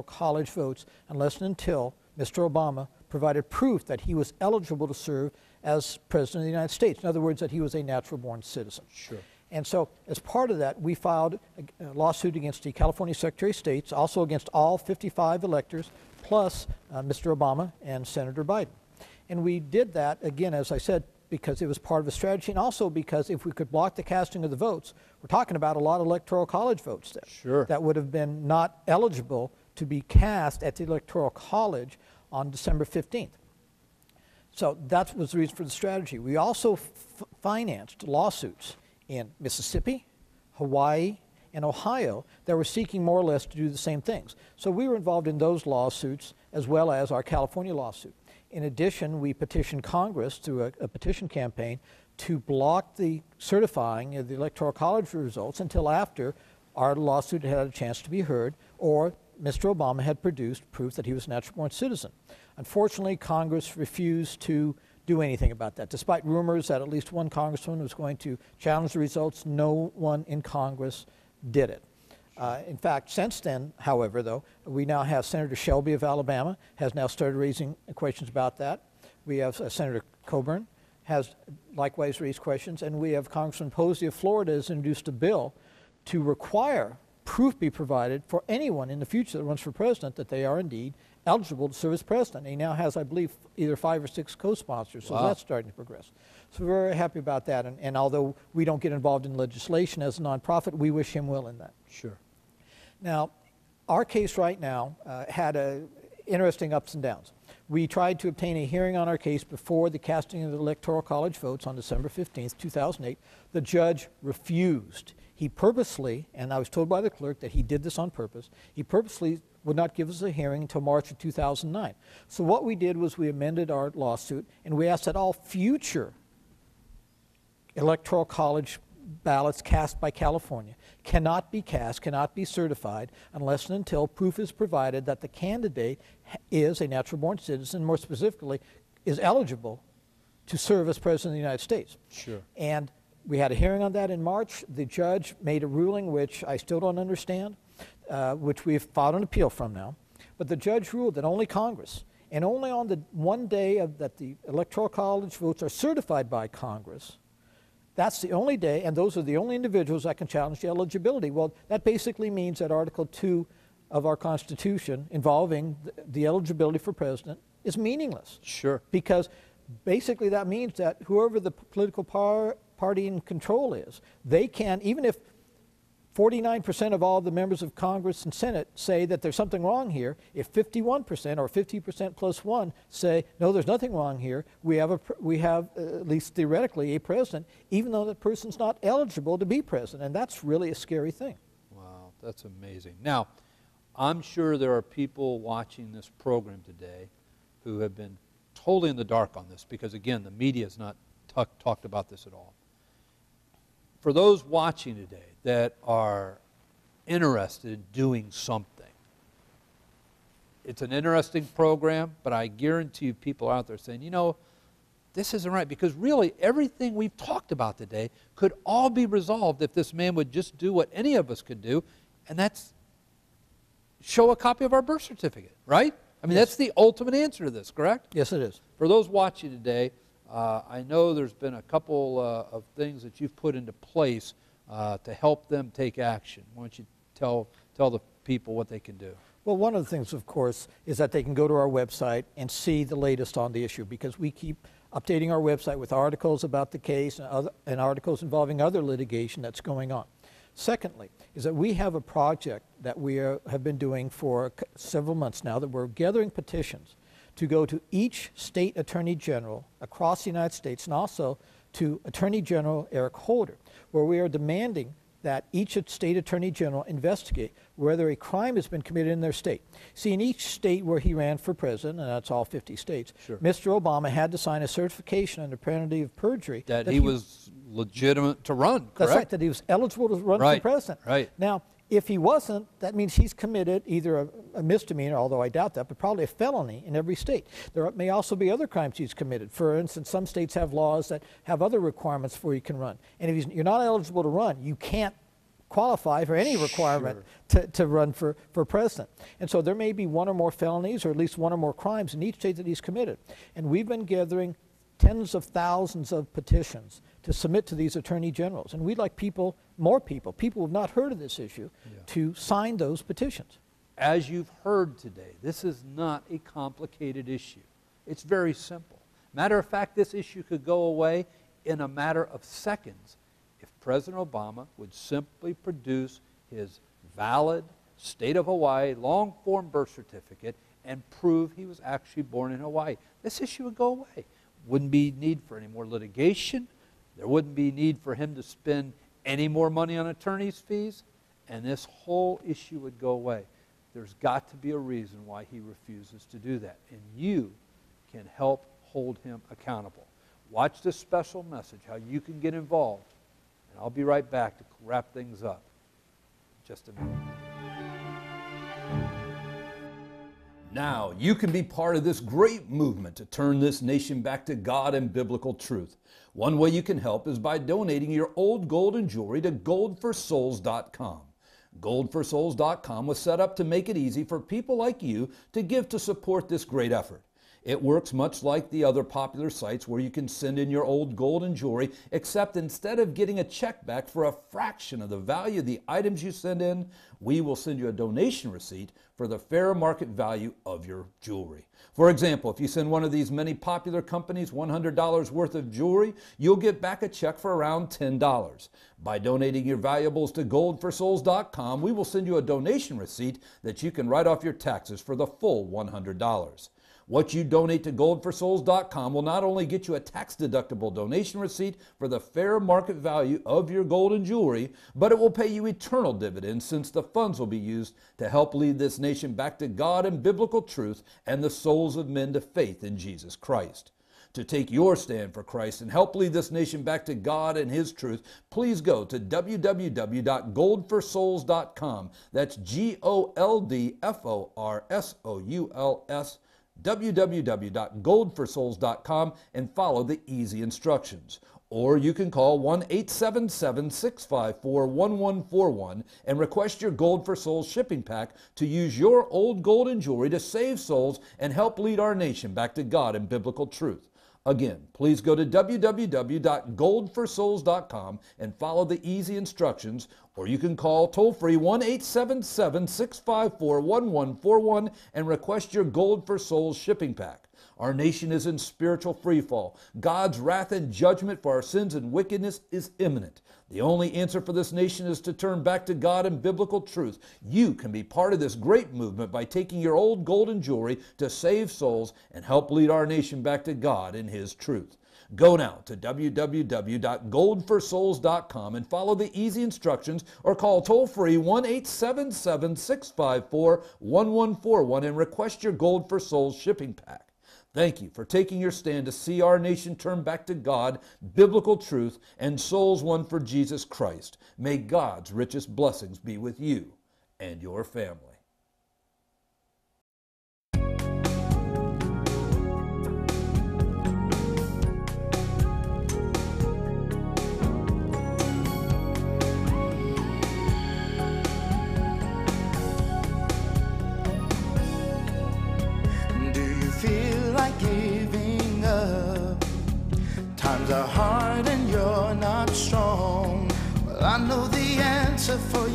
college votes unless and until Mr. Obama provided proof that he was eligible to serve as President of the United States. In other words, that he was a natural-born citizen. Sure. And so, as part of that, we filed a lawsuit against the California Secretary of State, also against all 55 electors, plus Mr. Obama and Senator Biden. And we did that, again, as I said, because it was part of a strategy, and also because if we could block the casting of the votes, we're talking about a lot of electoral college votes there. Sure. That would have been not eligible to be cast at the electoral college on December 15th. So that was the reason for the strategy. We also financed lawsuits in Mississippi, Hawaii, and Ohio that were seeking more or less to do the same things. So we were involved in those lawsuits as well as our California lawsuit. In addition, we petitioned Congress through a petition campaign to block the certifying of the Electoral College results until after our lawsuit had a chance to be heard or Mr. Obama had produced proof that he was a natural-born citizen. Unfortunately, Congress refused to do anything about that. Despite rumors that at least one congressman was going to challenge the results, no one in Congress did it. In fact, since then, however, though, we now have Senator Shelby of Alabama has now started raising questions about that. We have Senator Coburn has likewise raised questions, and we have Congressman Posey of Florida has introduced a bill to require proof be provided for anyone in the future that runs for president that they are indeed eligible to serve as president. He now has, I believe, either 5 or 6 co-sponsors, so that's starting to progress. So we're very happy about that, and although we don't get involved in legislation as a nonprofit, we wish him well in that. Sure. Now, our case right now had interesting ups and downs. We tried to obtain a hearing on our case before the casting of the Electoral College votes on December 15th, 2008. The judge refused. He purposely, and I was told by the clerk that he did this on purpose, he purposely would not give us a hearing until March of 2009. So what we did was we amended our lawsuit, and we asked that all future Electoral College ballots cast by California cannot be cast, cannot be certified, unless and until proof is provided that the candidate is a natural-born citizen, more specifically, is eligible to serve as President of the United States. Sure. And we had a hearing on that in March. The judge made a ruling which I still don't understand, which we've filed an appeal from now. But the judge ruled that only Congress, and only on the one day that the Electoral College votes are certified by Congress, that's the only day, and those are the only individuals that can challenge the eligibility. Well, that basically means that Article 2 of our Constitution involving the eligibility for president is meaningless. Sure. Because basically that means that whoever the political party in control is, they can, even if 49% of all the members of Congress and Senate say that there's something wrong here, if 51% or 50% plus 1 say, no, there's nothing wrong here, we have, at least theoretically, a president, even though that person's not eligible to be president. And that's really a scary thing. Wow, that's amazing. Now, I'm sure there are people watching this program today who have been totally in the dark on this because, again, the media has not talked about this at all. For those watching today that are interested in doing something, it's an interesting program, but I guarantee you people out there saying, you know, this isn't right, because really everything we've talked about today could all be resolved if this man would just do what any of us could do, and that's show a copy of our birth certificate, right? I mean, yes. That's the ultimate answer to this, correct? Yes, it is. For those watching today, I know there's been a couple of things that you've put into place to help them take action. Why don't you tell the people what they can do? Well, one of the things, of course, is that they can go to our website and see the latest on the issue, because we keep updating our website with articles about the case and articles involving other litigation that's going on. Secondly, is that we have a project that we have been doing for several months now, that we're gathering petitions to go to each state attorney general across the United States, and also to Attorney General Eric Holder, where we are demanding that each state attorney general investigate whether a crime has been committed in their state. See, in each state where he ran for president, and that's all 50 states, sure, Mr. Obama had to sign a certification under penalty of perjury that he was legitimate to run, correct? That's right, that he was eligible to run for president. Right. Now, if he wasn't, that means he's committed either a misdemeanor, although I doubt that, but probably a felony in every state. There may also be other crimes he's committed. For instance, some states have laws that have other requirements before you can run. And if you're not eligible to run, you can't qualify for any requirement to run for president. And so there may be one or more felonies or at least one or more crimes in each state that he's committed. And we've been gathering tens of thousands of petitions to submit to these attorney generals. And we'd like more people who have not heard of this issue, to sign those petitions. As you've heard today, this is not a complicated issue. It's very simple. Matter of fact, this issue could go away in a matter of seconds if President Obama would simply produce his valid state of Hawaii long-form birth certificate and prove he was actually born in Hawaii. This issue would go away. Wouldn't be need for any more litigation. There wouldn't be need for him to spend any more money on attorney's fees, and this whole issue would go away. There's got to be a reason why he refuses to do that, and you can help hold him accountable. Watch this special message, how you can get involved, and I'll be right back to wrap things up in just a minute. Now you can be part of this great movement to turn this nation back to God and biblical truth. One way you can help is by donating your old gold and jewelry to goldforsouls.com. Goldforsouls.com was set up to make it easy for people like you to give to support this great effort. It works much like the other popular sites where you can send in your old gold and jewelry, except instead of getting a check back for a fraction of the value of the items you send in, we will send you a donation receipt for the fair market value of your jewelry. For example, if you send one of these many popular companies $100 worth of jewelry, you'll get back a check for around $10. By donating your valuables to goldforsouls.com, we will send you a donation receipt that you can write off your taxes for the full $100. What you donate to goldforsouls.com will not only get you a tax-deductible donation receipt for the fair market value of your gold and jewelry, but it will pay you eternal dividends, since the funds will be used to help lead this nation back to God and biblical truth and the souls of men to faith in Jesus Christ. To take your stand for Christ and help lead this nation back to God and His truth, please go to www.goldforsouls.com. That's GOLDFORSOULS. www.goldforsouls.com and follow the easy instructions. Or you can call 1-877-654-1141 and request your Gold for Souls shipping pack to use your old gold and jewelry to save souls and help lead our nation back to God and biblical truth. Again, please go to www.goldforsouls.com and follow the easy instructions, or you can call toll-free 1-877-654-1141 and request your Gold for Souls shipping pack. Our nation is in spiritual freefall. God's wrath and judgment for our sins and wickedness is imminent. The only answer for this nation is to turn back to God and biblical truth. You can be part of this great movement by taking your old gold and jewelry to save souls and help lead our nation back to God and His truth. Go now to www.goldforsouls.com and follow the easy instructions, or call toll-free 1-877-654-1141 and request your Gold for Souls shipping pack. Thank you for taking your stand to see our nation turn back to God, biblical truth, and souls won for Jesus Christ. May God's richest blessings be with you and your family. Giving up. Times are hard and you're not strong. Well, I know the answer for